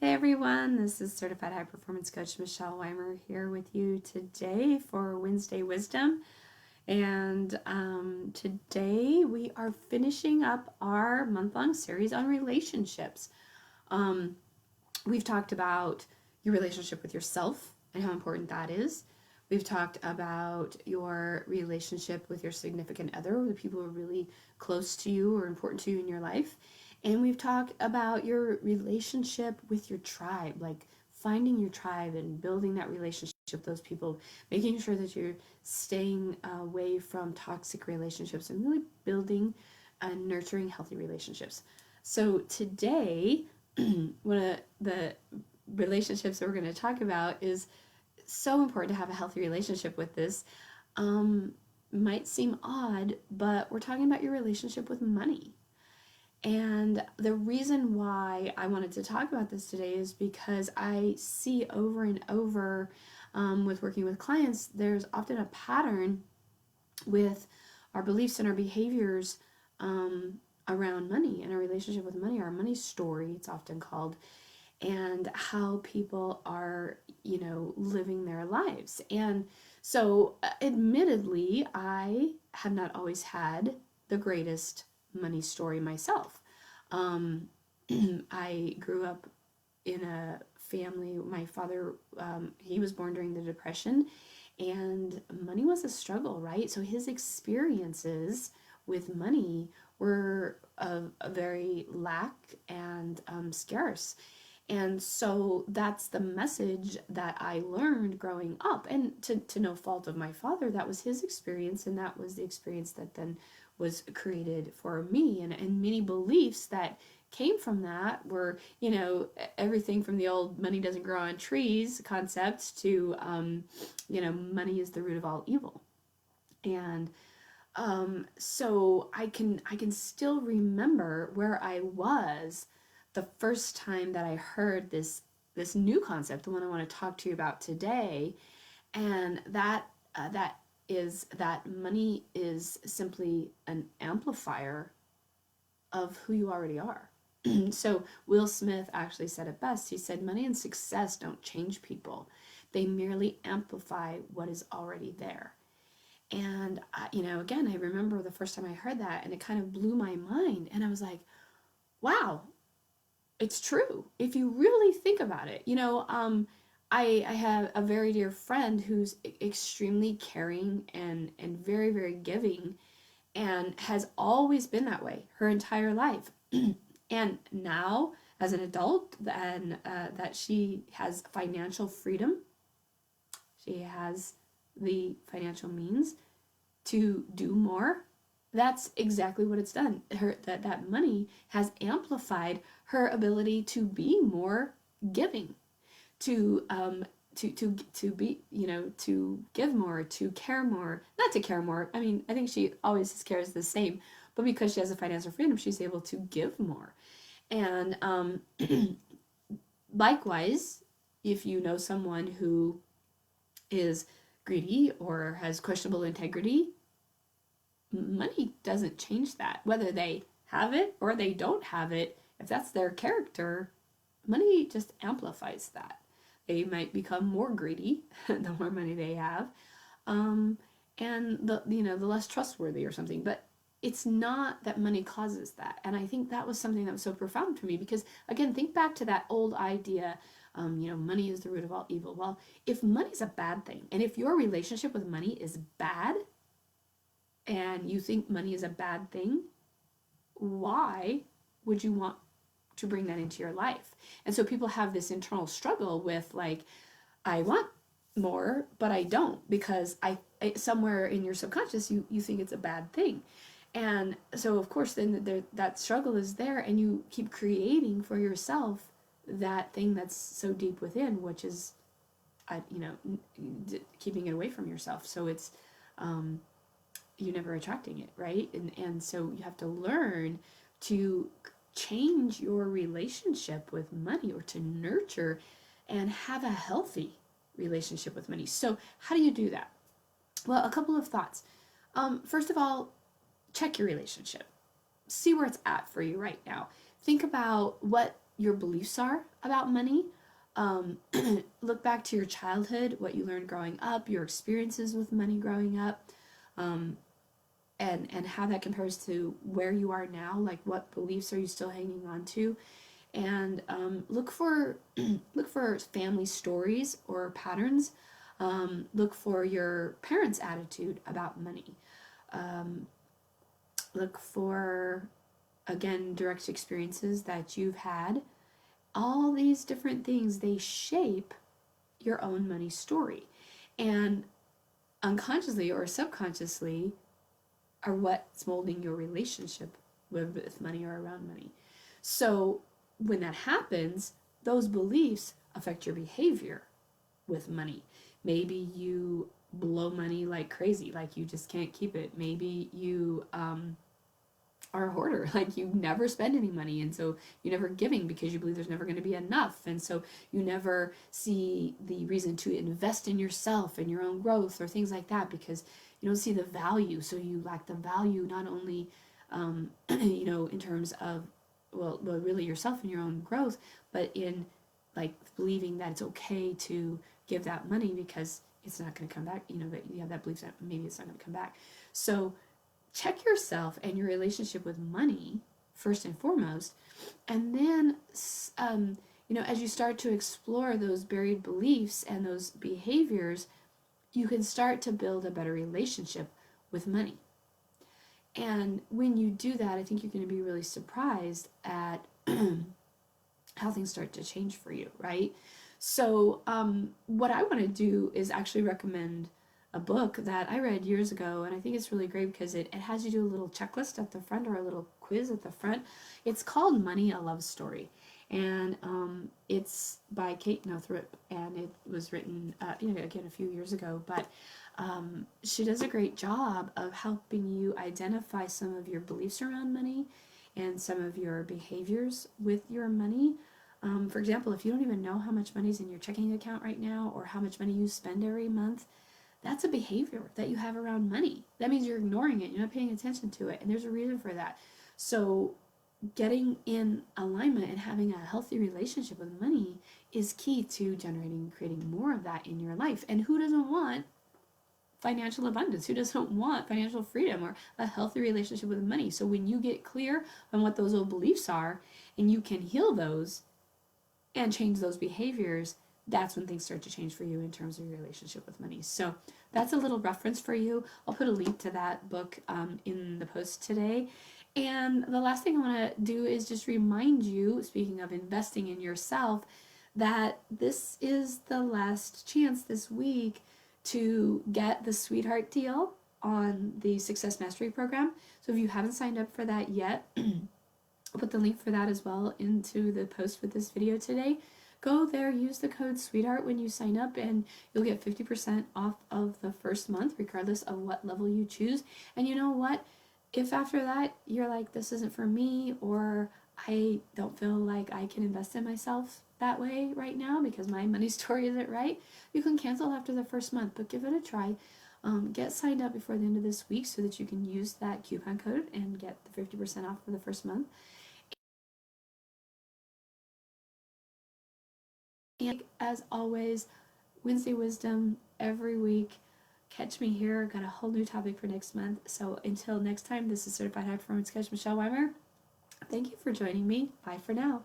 Hey everyone, this is Certified High Performance Coach Michelle Weimer here with you today for Wednesday Wisdom. And today we are finishing up our month-long series on relationships. Um, we've talked about your relationship with yourself and how important that is. We've talked about your relationship with your significant other, the people who are really close to you or important to you in your life. And we've talked about your relationship with your tribe, like finding your tribe and building that relationship with those people, making sure that you're staying away from toxic relationships and really building and nurturing healthy relationships. So today, one of the relationships that we're going to talk about is so important to have a healthy relationship with this. Might seem odd, but we're talking about your relationship with money. And the reason why I wanted to talk about this today is because I see over and over with working with clients, there's often a pattern with our beliefs and our behaviors around money and our relationship with money, our money story, it's often called, and how people are, living their lives. And so, admittedly, I have not always had the greatest money story myself. Um, I grew up in a family. My father, he was born during the Depression, and money was a struggle, right? So his experiences with money were a very lack and scarce. And so that's the message that I learned growing up. And to no fault of my father, that was his experience, and that was the experience that then was created for me. And many beliefs that came from that were, everything from the old money doesn't grow on trees concept to, money is the root of all evil. And so I can still remember where I was the first time that I heard this new concept, the one I want to talk to you about today, and that is that money is simply an amplifier of who you already are. So Will Smith actually said it best. He said, "Money and success don't change people; they merely amplify what is already there." And, again, I remember the first time I heard that and it kind of blew my mind. And I was like, wow, it's true. If you really think about it, I have a very dear friend who's extremely caring and very, very giving and has always been that way her entire life. And now, as an adult, and that she has financial freedom, she has the financial means to do more. That's exactly what it's done. That money has amplified her ability to be more giving, to be, to give more, to care more, not to care more. I mean, I think she always cares the same, but because she has a financial freedom, she's able to give more. And likewise, if you know someone who is greedy or has questionable integrity, money doesn't change that. Whether they have it or they don't have it, if that's their character, money just amplifies that. They might become more greedy the more money they have, um, and the less trustworthy or something. But it's not that money causes that. And I think that was something that was so profound for me because, again, think back to that old idea. Money is the root of all evil. Well, if money's a bad thing, and if your relationship with money is bad, and you think money is a bad thing, why would you want to bring that into your life? And so people have this internal struggle with, like, I want more, but I don't because somewhere in your subconscious you think it's a bad thing. And so of course then that struggle is there, and you keep creating for yourself that thing that's so deep within, which is keeping it away from yourself. So it's you're never attracting it, right? And so you have to learn to change your relationship with money, or to nurture and have a healthy relationship with money. So how do you do that? Well, a couple of thoughts. First of all, check your relationship. See where it's at for you right now. Think about what your beliefs are about money. Um, Look back to your childhood, what you learned growing up, your experiences with money growing up, um, and how that compares to where you are now. Like, what beliefs are you still hanging on to? And look for look for family stories or patterns. Look for your parents' attitude about money. Um, Look for, again, direct experiences that you've had. All these different things, they shape your own money story, and unconsciously or subconsciously are what's molding your relationship with money or around money. So when that happens, those beliefs affect your behavior with money. Maybe you blow money like crazy, like you just can't keep it. Maybe you are a hoarder, like you never spend any money, and so you're never giving because you believe there's never going to be enough, and so you never see the reason to invest in yourself and your own growth or things like that because you don't see the value. So you lack the value not only in terms of well really yourself and your own growth, but in like believing that it's okay to give that money because it's not going to come back, that you have that belief that maybe it's not going to come back. So check yourself and your relationship with money first and foremost, and then as you start to explore those buried beliefs and those behaviors, you can start to build a better relationship with money. And when you do that, I think you're going to be really surprised at how things start to change for you, right? So what I want to do is actually recommend a book that I read years ago, and I think it's really great because it has you do a little checklist at the front or a little quiz at the front. It's called Money, a Love Story, and it's by Kate Northrup, and it was written, again, a few years ago, but she does a great job of helping you identify some of your beliefs around money and some of your behaviors with your money. For example, if you don't even know how much money's in your checking account right now or how much money you spend every month, that's a behavior that you have around money. That means you're ignoring it, you're not paying attention to it, and there's a reason for that. So getting in alignment and having a healthy relationship with money is key to generating and creating more of that in your life. And who doesn't want financial abundance? Who doesn't want financial freedom or a healthy relationship with money? So when you get clear on what those old beliefs are and you can heal those and change those behaviors, that's when things start to change for you in terms of your relationship with money. So that's a little reference for you. I'll put a link to that book in the post today. And the last thing I want to do is just remind you, speaking of investing in yourself, that this is the last chance this week to get the Sweetheart deal on the Success Mastery Program. So if you haven't signed up for that yet, I'll put the link for that as well into the post with this video today. Go there, use the code SWEETHEART when you sign up, and you'll get 50% off of the first month, regardless of what level you choose. And you know what? If after that you're like, this isn't for me, or I don't feel like I can invest in myself that way right now because my money story isn't right, you can cancel after the first month, but give it a try. Get signed up before the end of this week so that you can use that coupon code and get the 50% off for the first month. And as always, Wednesday Wisdom every week. Catch me here. Got a whole new topic for next month. So until next time, this is Certified High Performance Coach Michelle Weimer. Thank you for joining me. Bye for now.